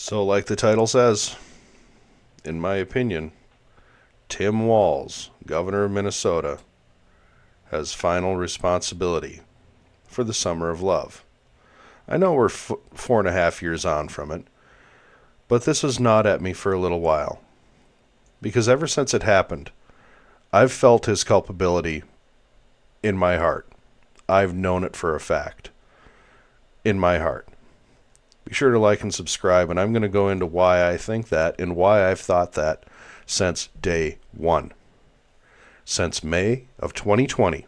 So, like the title says, in my opinion, Tim Walz, governor of Minnesota, has final responsibility for the Summer of Love. I know we're 4.5 years on from it, but this has gnawed at me for a little while. Because ever since it happened, I've felt his culpability in my heart. I've known it for a fact. In my heart. Be sure to like and subscribe, and I'm going to go into why I think that and why I've thought that since day one. Since May of 2020,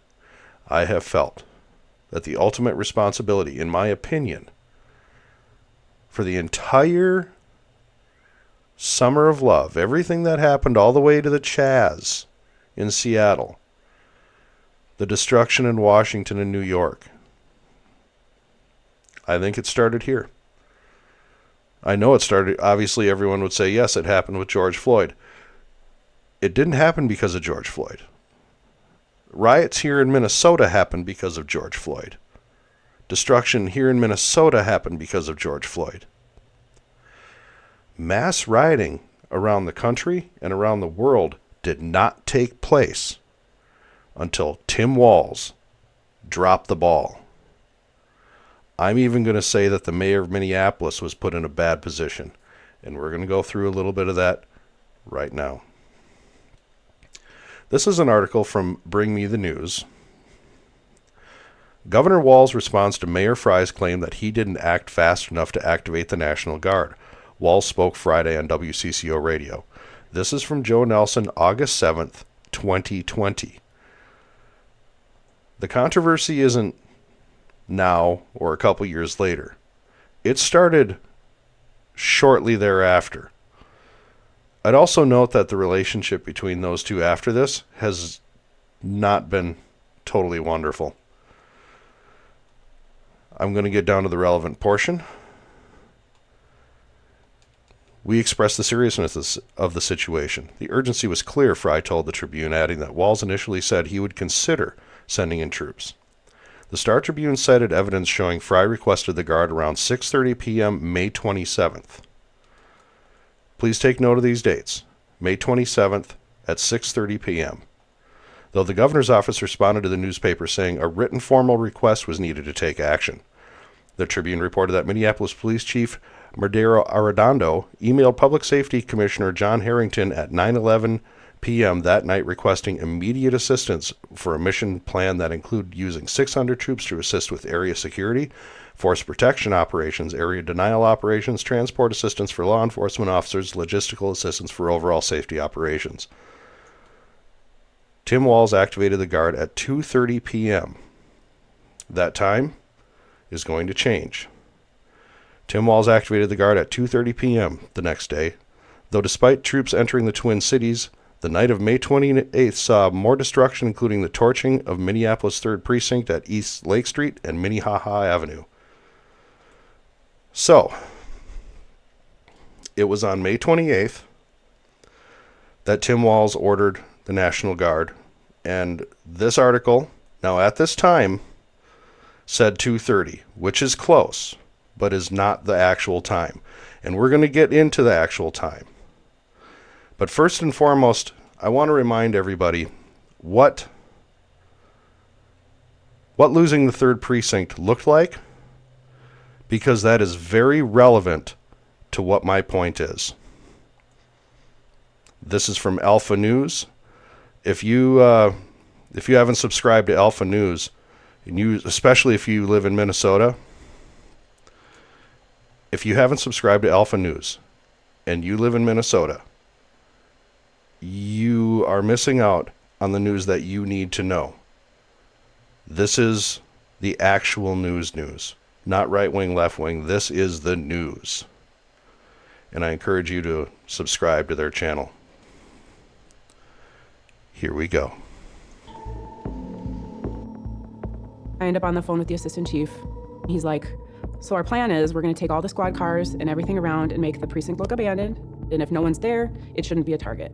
I have felt that the ultimate responsibility, in my opinion, for the entire Summer of Love, everything that happened all the way to the Chaz in Seattle, the destruction in Washington and New York, I think it started here. I know it started, obviously everyone would say, yes, it happened with George Floyd. It didn't happen because of George Floyd. Riots here in Minnesota happened because of George Floyd. Destruction here in Minnesota happened because of George Floyd. Mass rioting around the country and around the world did not take place until Tim Walz dropped the ball. I'm even going to say that the mayor of Minneapolis was put in a bad position, and we're going to go through a little bit of that right now. This is an article from Bring Me the News. Governor Walz responds to Mayor Fry's claim that he didn't act fast enough to activate the National Guard. Walz spoke Friday on WCCO radio. This is from Joe Nelson, August 7th, 2020. The controversy isn't now or a couple years later. It started shortly thereafter. I'd also note that the relationship between those two after this has not been totally wonderful. I'm going to get down to the relevant portion. We expressed the seriousness of the situation. The urgency was clear, Fry told the Tribune, adding that Walz initially said he would consider sending in troops. The Star Tribune cited evidence showing Fry requested the Guard around 6:30 p.m. May 27th. Please take note of these dates. May 27th at 6:30 p.m. Though the governor's office responded to the newspaper saying a written formal request was needed to take action. The Tribune reported that Minneapolis Police Chief Murdero Arredondo emailed Public Safety Commissioner John Harrington at 9:11 p.m. that night requesting immediate assistance for a mission plan that included using 600 troops to assist with area security, force protection operations, area denial operations, transport assistance for law enforcement officers, logistical assistance for overall safety operations. Tim Walz activated the Guard at 2:30 p.m. That time is going to change. Tim Walz activated the Guard at 2:30 p.m. the next day, though despite troops entering the Twin Cities, the night of May 28th saw more destruction, including the torching of Minneapolis 3rd Precinct at East Lake Street and Minnehaha Avenue. So, it was on May 28th that Tim Walz ordered the National Guard, and this article, now at this time, said 2:30, which is close, but is not the actual time. And we're going to get into the actual time. But first and foremost, I want to remind everybody what losing the 3rd Precinct looked like, because that is very relevant to what my point is. This is from Alpha News. If you haven't subscribed to Alpha News, and especially if you live in Minnesota, if you haven't subscribed to Alpha News and you live in Minnesota, you are missing out on the news that you need to know. This is the actual news, not right wing, left wing. This is the news. And I encourage you to subscribe to their channel. Here we go. I end up on the phone with the assistant chief. He's like, so our plan is we're going to take all the squad cars and everything around and make the precinct look abandoned. And if no one's there, it shouldn't be a target.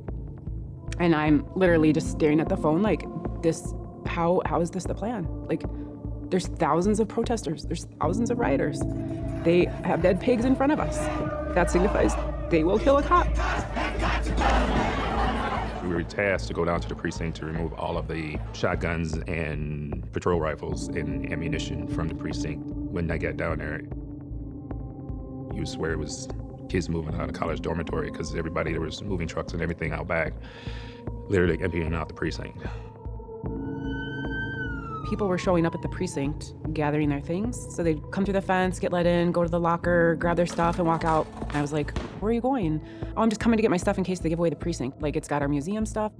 And I'm literally just staring at the phone like, this, how is this the plan? Like, there's thousands of protesters. There's thousands of rioters. They have dead pigs in front of us. That signifies they will kill a cop. We were tasked to go down to the precinct to remove all of the shotguns and patrol rifles and ammunition from the precinct. When I got down there, you would swear it was kids moving out of college dormitory because everybody, there was moving trucks and everything out back, literally emptying out the precinct. People were showing up at the precinct, gathering their things. So they'd come through the fence, get let in, go to the locker, grab their stuff, and walk out. And I was like, where are you going? Oh, I'm just coming to get my stuff in case they give away the precinct. Like, it's got our museum stuff.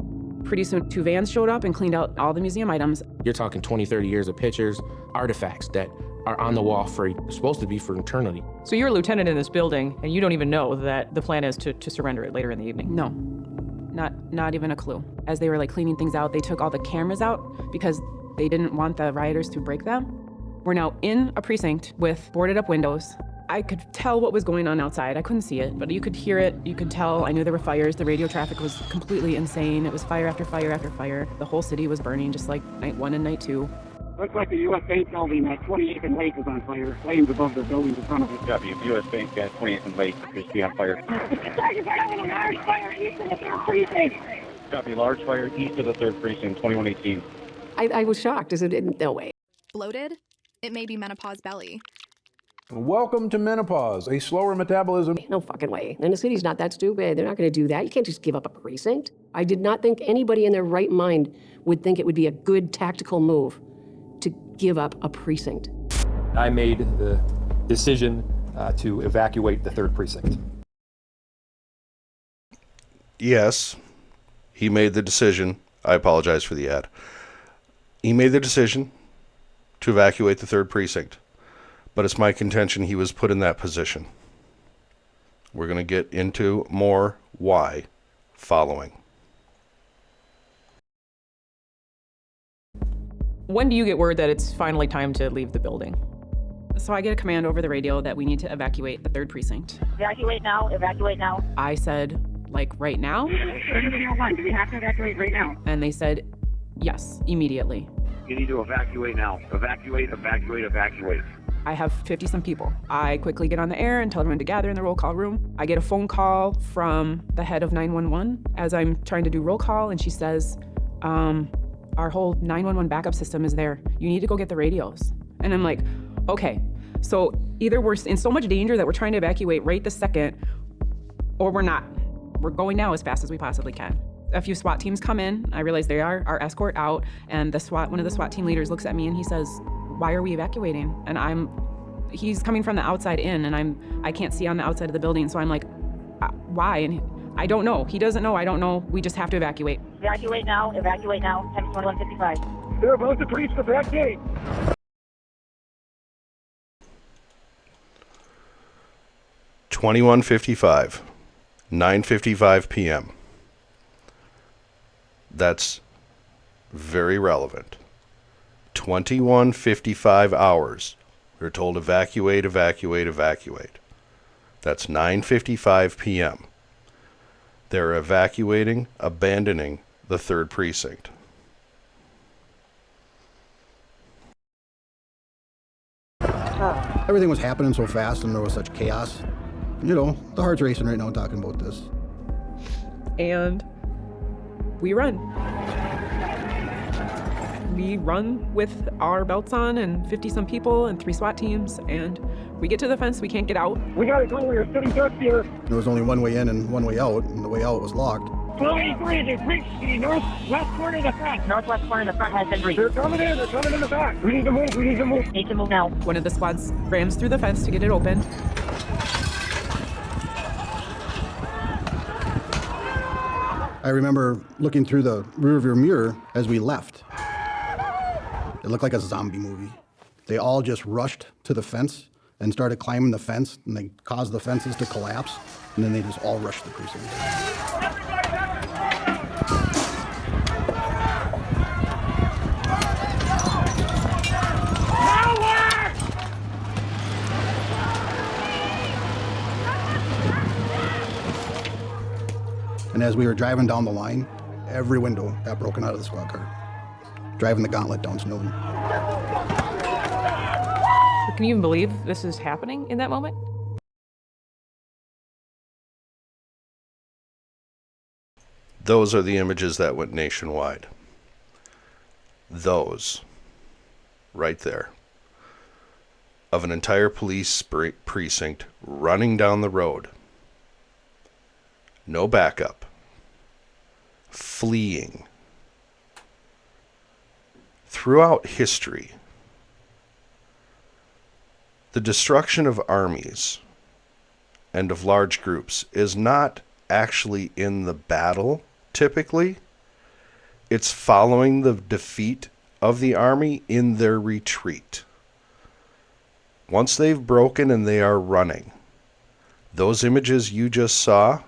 Pretty soon, 2 vans showed up and cleaned out all the museum items. You're talking 20, 30 years of pictures, artifacts that are on the wall supposed to be for eternity. So you're a lieutenant in this building, and you don't even know that the plan is to surrender it later in the evening? No, not even a clue. As they were like cleaning things out, they took all the cameras out because they didn't want the rioters to break them. We're now in a precinct with boarded up windows. I could tell what was going on outside. I couldn't see it, but you could hear it, you could tell. I knew there were fires. The radio traffic was completely insane. It was fire after fire after fire. The whole city was burning, just like night 1 and night 2. Looks like the U.S. Bank building at 28th and Lake is on fire. Flames above the buildings in front of it. Copy. U.S. Bank at 28th and Lake appears to be on fire. Large fire east of the 3rd precinct. Copy. Large fire east of the 3rd precinct, 2118. I was shocked. I said, no way. Bloated? It may be menopause belly. Welcome to menopause, a slower metabolism. No fucking way. And the city's not that stupid. They're not going to do that. You can't just give up a precinct. I did not think anybody in their right mind would think it would be a good tactical move to give up a precinct. I made the decision to evacuate the 3rd precinct. Yes, he made the decision. I apologize for the ad. He made the decision to evacuate the 3rd precinct, but it's my contention he was put in that position. We're going to get into more why following. When do you get word that it's finally time to leave the building? So I get a command over the radio that we need to evacuate the 3rd precinct. Evacuate now, evacuate now. I said, like, right now? Do we have to evacuate right now? And they said, yes, immediately. You need to evacuate now. Evacuate, evacuate, evacuate. I have 50-some people. I quickly get on the air and tell everyone to gather in the roll call room. I get a phone call from the head of 911 as I'm trying to do roll call, and she says, our whole 911 backup system is there. You need to go get the radios. And I'm like, okay, so either we're in so much danger that we're trying to evacuate right this second, or we're not. We're going now as fast as we possibly can. A few SWAT teams come in. I realize they are our escort out, and one of the SWAT team leaders looks at me and he says, why are we evacuating? And he's coming from the outside in, and I can't see on the outside of the building, so I'm like, why? And I don't know. He doesn't know. I don't know. We just have to evacuate. Evacuate now, evacuate now. Time 21:55. They're about to breach the back gate. (21:55), 9:55 p.m. That's very relevant. 21:55 hours. We're told evacuate, evacuate, evacuate. That's 9:55 p.m. They're evacuating, abandoning the 3rd precinct. Everything was happening so fast and there was such chaos. You know, the heart's racing right now talking about this. And we run. We run with our belts on and 50-some people and 3 SWAT teams, and we get to the fence. We can't get out. We gotta go. We're sitting ducks here. There was only one way in and one way out, and the way out was locked. 1283, they breached the northwest corner of the front. Northwest corner of the front has been breached. They're coming in the back. We need to move, Need to move now. One of the squads rams through the fence to get it open. I remember looking through the rearview mirror as we left. It looked like a zombie movie. They all just rushed to the fence and started climbing the fence, and they caused the fences to collapse, and then they just all rushed the precinct. And as we were driving down the line, every window got broken out of the squad car. Driving the gauntlet down Snowden. Can you even believe this is happening in that moment? Those are the images that went nationwide. Those, right there, of an entire police precinct running down the road. No backup. Fleeing. Throughout history, the destruction of armies and of large groups is not actually in the battle, typically. It's following the defeat of the army in their retreat. Once they've broken and they are running, those images you just saw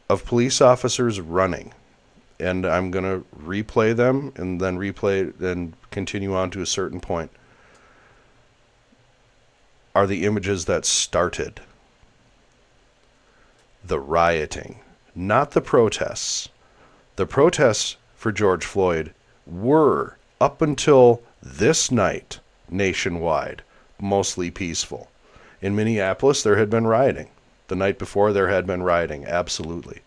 of police officers running, and I'm going to replay them and then continue on to a certain point, are the images that started the rioting, not the protests. The protests for George Floyd were, up until this night, nationwide, mostly peaceful. In Minneapolis, there had been rioting. The night before, there had been rioting, absolutely.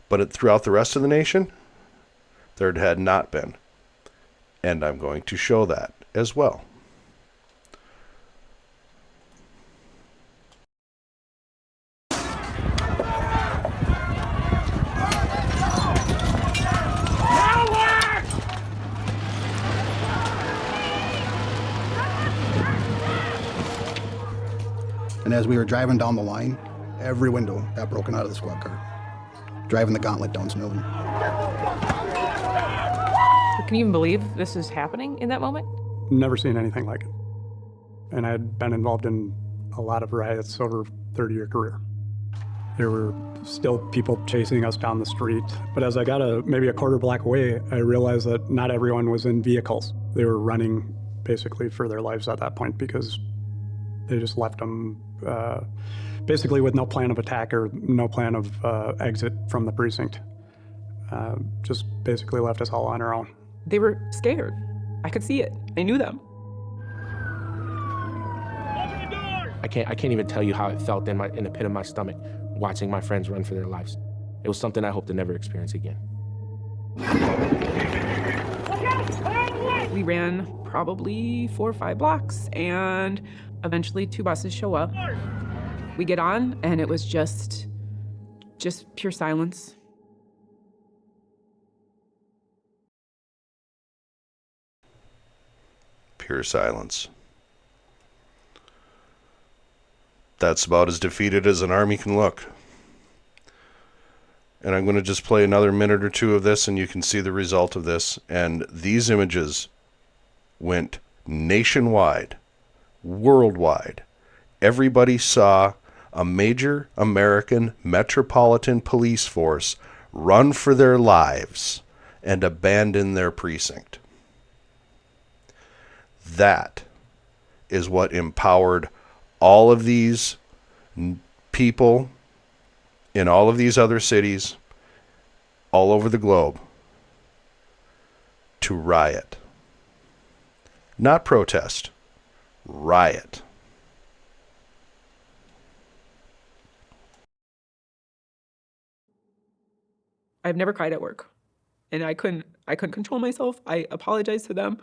But throughout the rest of the nation, there had not been. And I'm going to show that as well. And as we were driving down the line, every window got broken out of the squad car. Driving the gauntlet down Snowden. Can you even believe this is happening in that moment? Never seen anything like it. And I had been involved in a lot of riots over a 30-year career. There were still people chasing us down the street. But as I got maybe a quarter block away, I realized that not everyone was in vehicles. They were running basically for their lives at that point because they just left them basically with no plan of attack or no plan of exit from the precinct. Just basically left us all on our own. They were scared. I could see it. I knew them. I can't even tell you how it felt in the pit of my stomach, watching my friends run for their lives. It was something I hope to never experience again. We ran probably 4 or 5 blocks, and eventually 2 buses show up. We get on, and it was just pure silence. Pure silence. That's about as defeated as an army can look. And I'm going to just play another minute or two of this, and you can see the result of this. And these images went nationwide, worldwide. Everybody saw a major American metropolitan police force run for their lives and abandon their precinct. That is what empowered all of these people in all of these other cities all over the globe to riot. Not protest, riot. I've never cried at work, and I couldn't control myself. I apologized to them.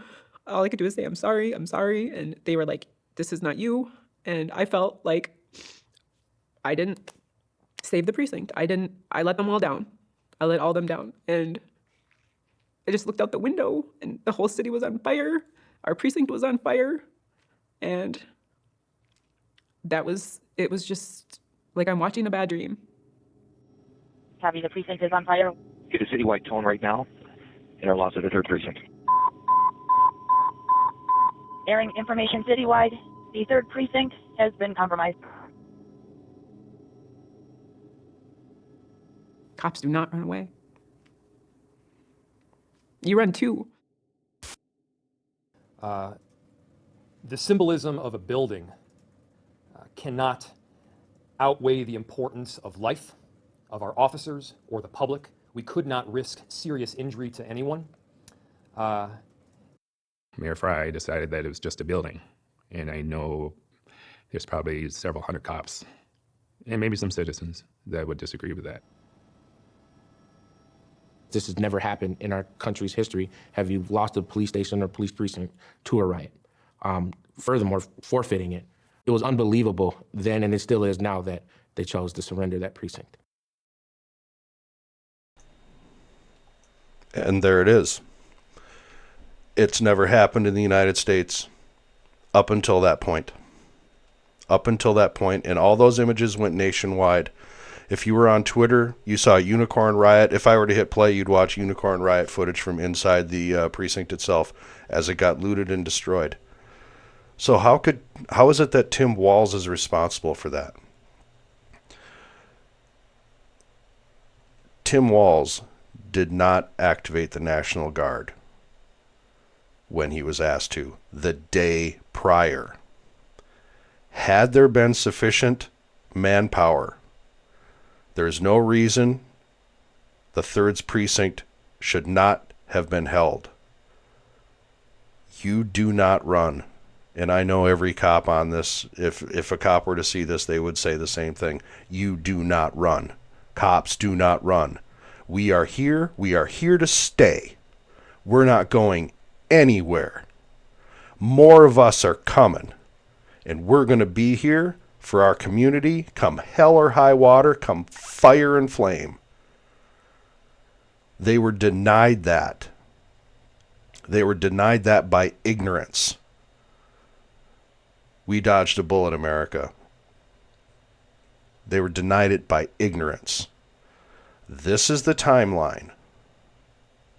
All I could do is say, I'm sorry. And they were like, this is not you. And I felt like I didn't save the precinct. I let them all down. I let all them down. And I just looked out the window, and the whole city was on fire. Our precinct was on fire. And it was just like I'm watching a bad dream. Copy, the precinct is on fire. Get a citywide tone right now in our loss of the 3rd precinct. Airing information citywide. The 3rd precinct has been compromised. Cops do not run away. You run too. The symbolism of a building cannot outweigh the importance of life, of our officers, or the public. We could not risk serious injury to anyone. Mayor Fry decided that it was just a building. And I know there's probably several hundred cops and maybe some citizens that would disagree with that. This has never happened in our country's history. Have you lost a police station or police precinct to a riot? Furthermore, forfeiting it. It was unbelievable then, and it still is now, that they chose to surrender that precinct. And there it is. It's never happened in the United States up until that point. Up until that point, and all those images went nationwide. If you were on Twitter, you saw Unicorn Riot. If I were to hit play, you'd watch Unicorn Riot footage from inside the precinct itself as it got looted and destroyed. So how is it that Tim Walz is responsible for that? Tim Walz did not activate the National Guard when he was asked to the day prior. Had there been sufficient manpower, there is no reason the 3rd precinct should not have been held. You do not run. And I know every cop on this, if a cop were to see this, they would say the same thing. You do not run. Cops do not run. We are here. We are here to stay. We're not going anywhere. More of us are coming. And we're going to be here for our community, come hell or high water, come fire and flame. They were denied that. They were denied that by ignorance. We dodged a bullet, America. They were denied it by ignorance. This is the timeline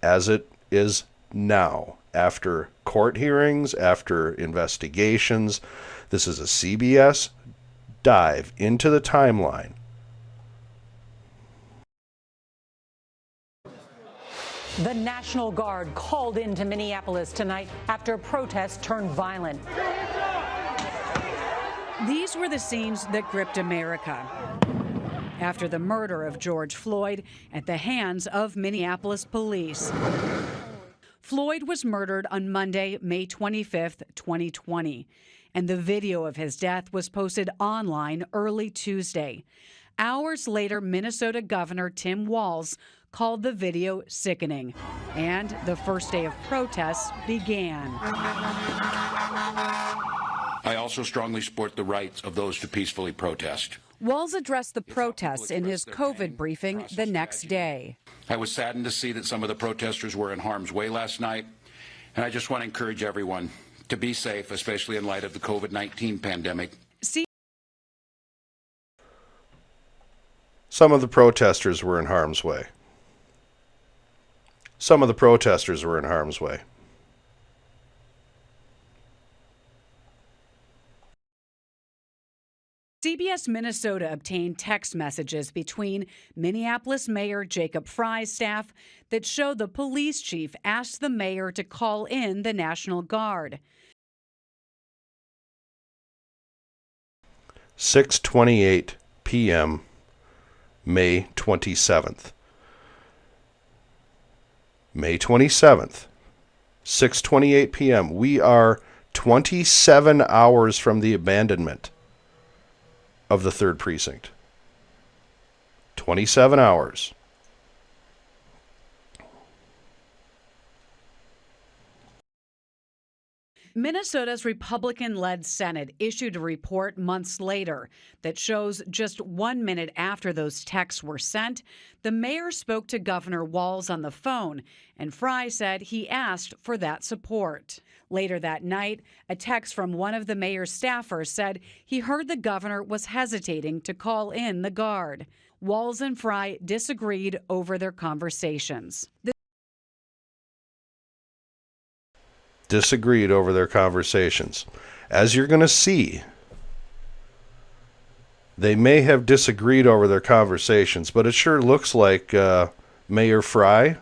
as it is now, after court hearings, after investigations. This is a CBS dive into the timeline. The National Guard called into Minneapolis tonight after protests turned violent. These were the scenes that gripped America after the murder of George Floyd at the hands of Minneapolis police. Floyd was murdered on Monday, May 25th, 2020, and the video of his death was posted online early Tuesday. Hours later, Minnesota Governor Tim Walz called the video sickening, and the first day of protests began. I also strongly support the rights of those to peacefully protest. Walz addressed the protests in his COVID briefing the next day. I was saddened to see that some of the protesters were in harm's way last night, and I just want to encourage everyone to be safe, especially in light of the COVID-19 pandemic. Some of the protesters were in harm's way. Some of the protesters were in harm's way. CBS Minnesota obtained text messages between Minneapolis Mayor Jacob Frey's staff that showed the police chief asked the mayor to call in the National Guard. 6:28 p.m., May 27th. May 27th, 6:28 p.m. We are 27 hours from the abandonment of the 3rd precinct. 27 hours. Minnesota's Republican-led Senate issued a report months later that shows just 1 minute after those texts were sent, the mayor spoke to Governor Walz on the phone, and Frey said he asked for that support. Later that night, a text from one of the mayor's staffers said he heard the governor was hesitating to call in the Guard. Walz and Frey disagreed over their conversations. Disagreed over their conversations. As you're going to see, they may have disagreed over their conversations, but it sure looks like Mayor Frey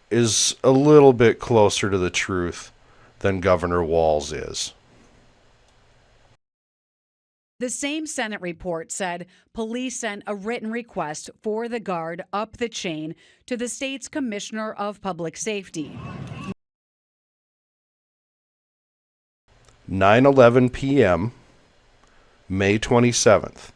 is a little bit closer to the truth than Governor Walz is. The same Senate report said police sent a written request for the Guard up the chain to the state's Commissioner of Public Safety. 9:11 p.m., May 27th.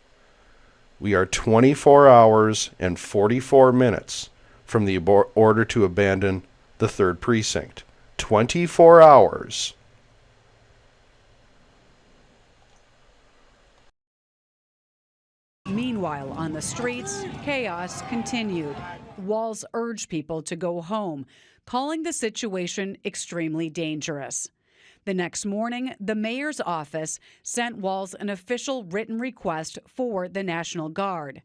We are 24 hours and 44 minutes from the order to abandon the 3rd precinct. 24 hours. Meanwhile, on the streets, chaos continued. Walz urged people to go home, calling the situation extremely dangerous. The next morning, the mayor's office sent Walz an official written request for the National Guard.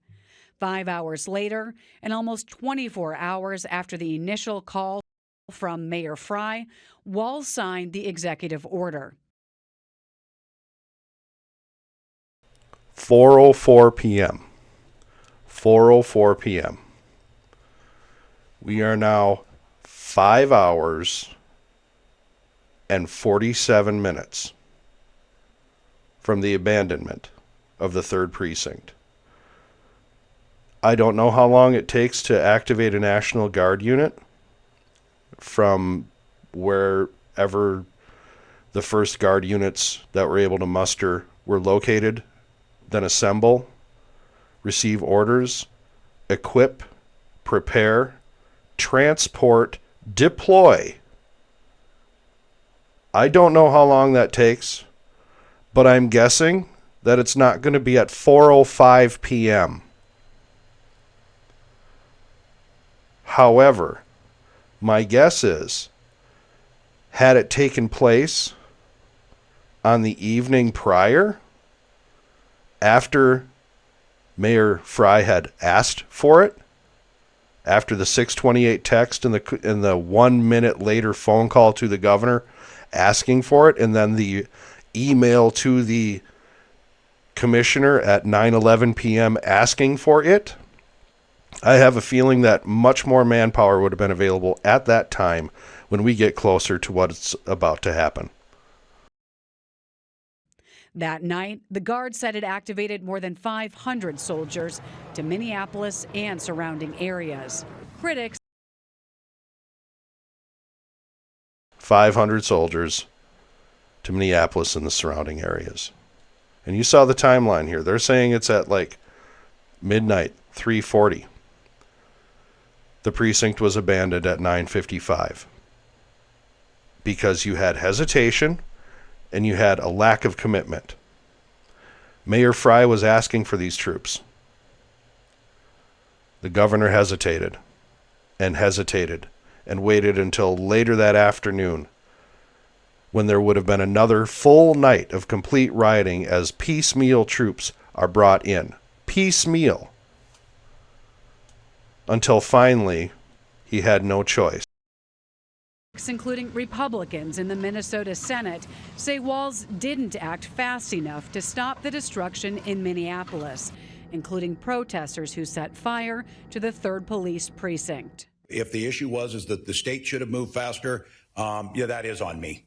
5 hours later, and almost 24 hours after the initial call from Mayor Frey, Walz signed the executive order. 4:04 p.m. 4:04 p.m. We are now 5 hours and 47 minutes from the abandonment of the 3rd precinct. I don't know how long it takes to activate a National Guard unit from wherever the first Guard units that were able to muster were located, then assemble, receive orders, equip, prepare, transport, deploy. I don't know how long that takes, but I'm guessing that it's not going to be at 4:05 p.m. However, my guess is, had it taken place on the evening prior, after Mayor Frey had asked for it, after the 6:28 text and the 1 minute later phone call to the governor asking for it, and then the email to the commissioner at 9:11 p.m. asking for it, I have a feeling that much more manpower would have been available at that time when we get closer to what's about to happen. That night, the Guard said it activated more than 500 soldiers to Minneapolis and surrounding areas. Critics 500 soldiers to Minneapolis and the surrounding areas. And you saw the timeline here. They're saying it's at like midnight, 3:40. The precinct was abandoned at 9:55 because you had hesitation and you had a lack of commitment. Mayor Frey was asking for these troops. The governor hesitated and hesitated and waited until later that afternoon, when there would have been another full night of complete rioting as piecemeal troops are brought in. Piecemeal. Until finally, he had no choice. including Republicans in the Minnesota Senate, say Walz didn't act fast enough to stop the destruction in Minneapolis, including protesters who set fire to the 3rd Police Precinct. If the issue is that the state should have moved faster, yeah, that is on me.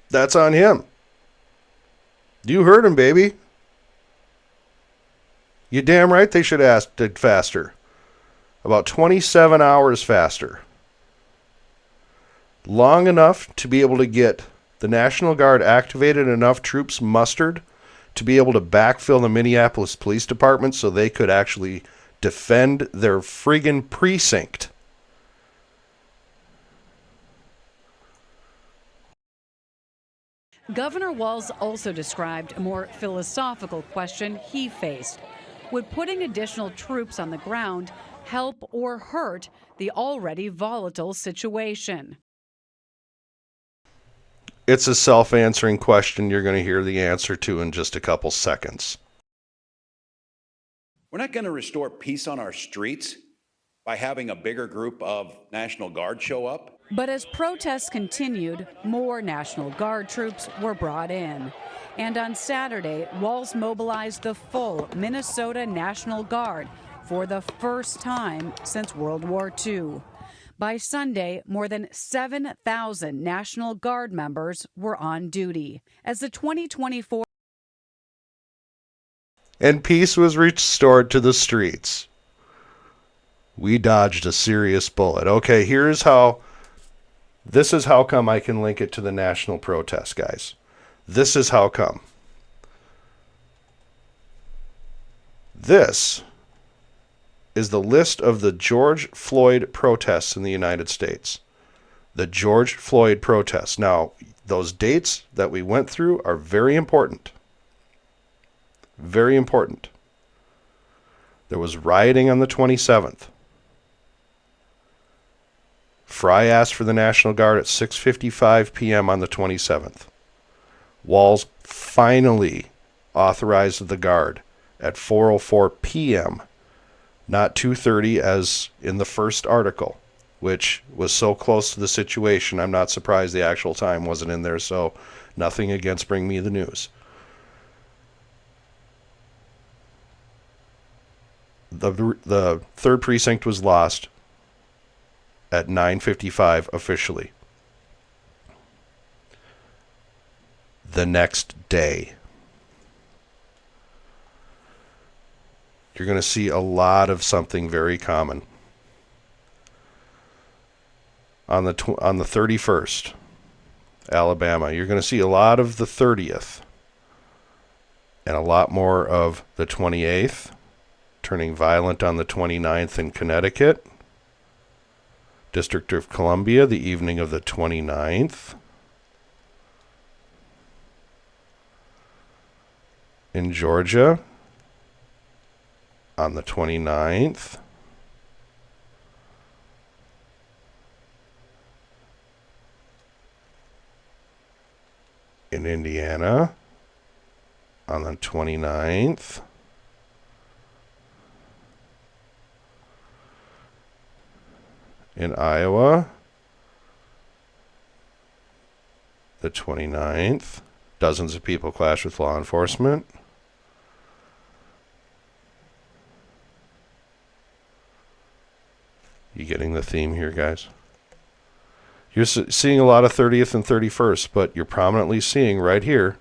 That's on him. You heard him, baby. You damn right they should have acted faster. About 27 hours faster. Long enough to be able to get the National Guard activated, enough troops mustered to be able to backfill the Minneapolis Police Department so they could actually defend their friggin' precinct. Governor Walz also described a more philosophical question he faced. Would putting additional troops on the ground help or hurt the already volatile situation? It's a self-answering question you're going to hear the answer to in just a couple seconds. We're not going to restore peace on our streets by having a bigger group of National Guard show up. But as protests continued, more National Guard troops were brought in. And on Saturday, Walz mobilized the full Minnesota National Guard for the first time since World War II. By Sunday, more than 7,000 National Guard members were on duty. As the 2024 and peace was restored to the streets, we dodged a serious bullet. Okay, here's how This is how come I can link it to the national protest, guys. This is how come. This is the list of the George Floyd protests in the United States. The George Floyd protests. Now, those dates that we went through are very important. Very important. There was rioting on the 27th. Fry asked for the National Guard at 6:55 p.m. on the 27th. Walz finally authorized the Guard at 4:04 p.m., not 2:30 as in the first article, which was so close to the situation, I'm not surprised the actual time wasn't in there, so nothing against Bring Me the News. The third precinct was lost at 9:55 officially. The next day, you're going to see a lot of something very common. On the 31st, Alabama, you're going to see a lot of the 30th and a lot more of the 28th, turning violent on the 29th in Connecticut. District of Columbia, the evening of the 29th. In Georgia, on the 29th. In Indiana, on the 29th. In Iowa, the 29th. Dozens of people clashed with law enforcement. You getting the theme here, guys? You're seeing a lot of 30th and 31st, but you're prominently seeing right here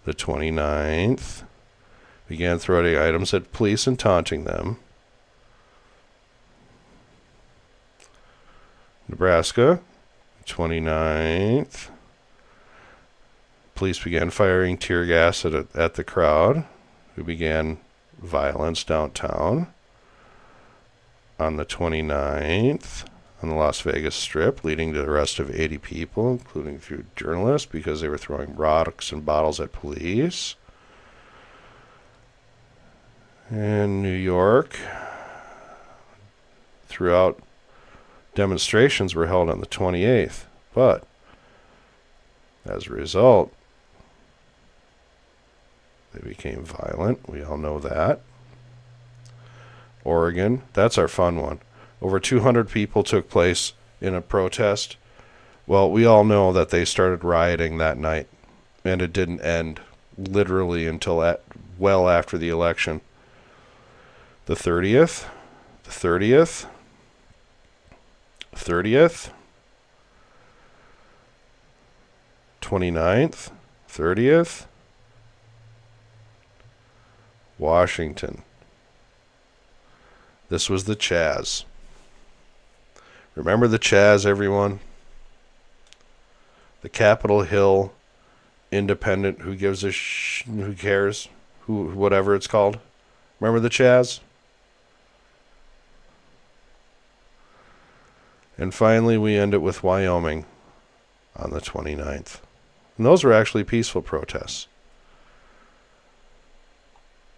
the 29th. Began throwing items at police and taunting them. Nebraska, 29th. Police began firing tear gas at the crowd, who began violence downtown. On the 29th, on the Las Vegas Strip, leading to the arrest of 80 people, including a few journalists, because they were throwing rocks and bottles at police. In New York, throughout, demonstrations were held on the 28th, but as a result, they became violent. We all know that. Oregon, that's our fun one. Over 200 people took place in a protest. Well, we all know that they started rioting that night, and it didn't end literally until well after the election. The 30th, 29th, 30th, Washington. This was the Chaz. Remember the Chaz, everyone? The Capitol Hill Independent, who gives a who cares, whatever it's called. Remember the Chaz? And finally, we end it with Wyoming on the 29th. And those were actually peaceful protests.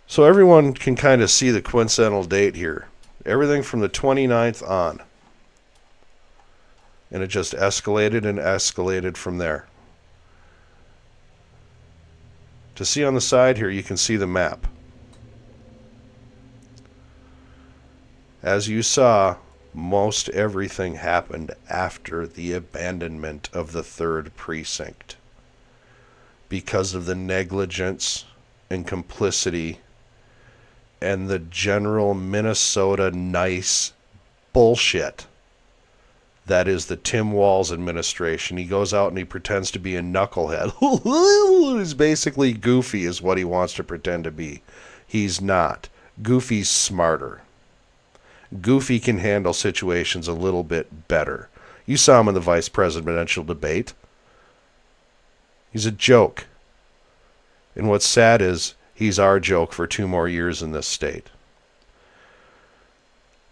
So everyone can kind of see the coincidental date here. Everything from the 29th on. And it just escalated and escalated from there. To see on the side here, you can see the map. As you saw, most everything happened after the abandonment of the 3rd precinct because of the negligence and complicity and the general Minnesota nice bullshit that is the Tim Walz administration. He goes out and he pretends to be a knucklehead. He's basically Goofy is what he wants to pretend to be. He's not. Goofy's smarter. Goofy can handle situations a little bit better. You saw him in the vice presidential debate. He's a joke. And what's sad is he's our joke for 2 more years in this state.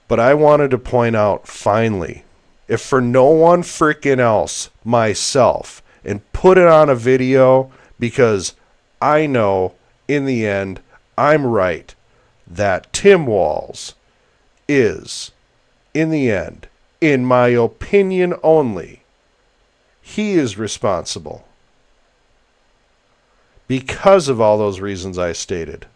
But I wanted to point out, finally, if for no one freaking else, myself, and put it on a video, because I know in the end I'm right, that Tim Walz is, in the end, in my opinion only, he is responsible. Because of all those reasons I stated.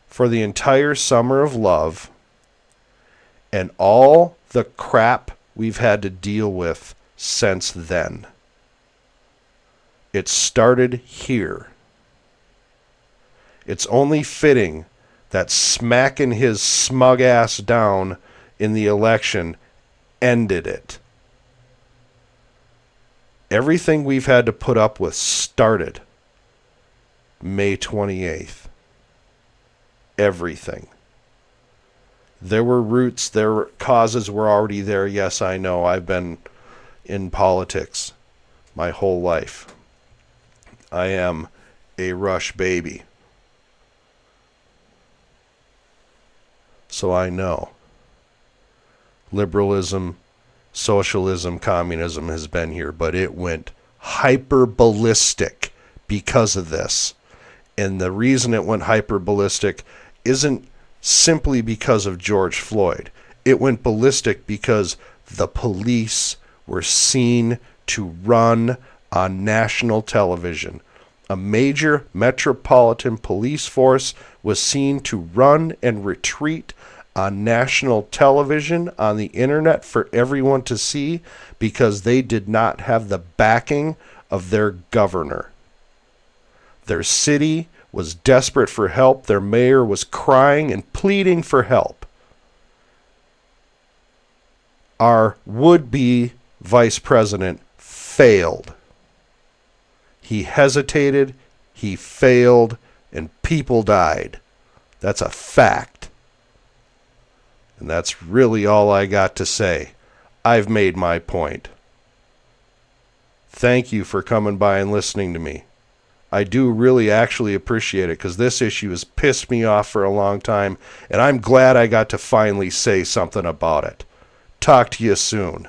For the entire summer of love and all the crap we've had to deal with since then. It started here. It's only fitting that smacking his smug ass down in the election ended it. Everything we've had to put up with started May 28th. Everything. There were roots, causes were already there. Yes, I know. I've been in politics my whole life. I am a Rush baby. So I know. Liberalism, socialism, communism has been here, but it went hyper-ballistic because of this. And the reason it went hyper-ballistic isn't simply because of George Floyd. It went ballistic because the police were seen to run on national television. A major metropolitan police force was seen to run and retreat on national television, on the internet for everyone to see, because they did not have the backing of their governor. Their city was desperate for help. Their mayor was crying and pleading for help. Our would-be vice president failed. He hesitated, he failed, and people died. That's a fact. And that's really all I got to say. I've made my point. Thank you for coming by and listening to me. I do really actually appreciate it, because this issue has pissed me off for a long time, and I'm glad I got to finally say something about it. Talk to you soon.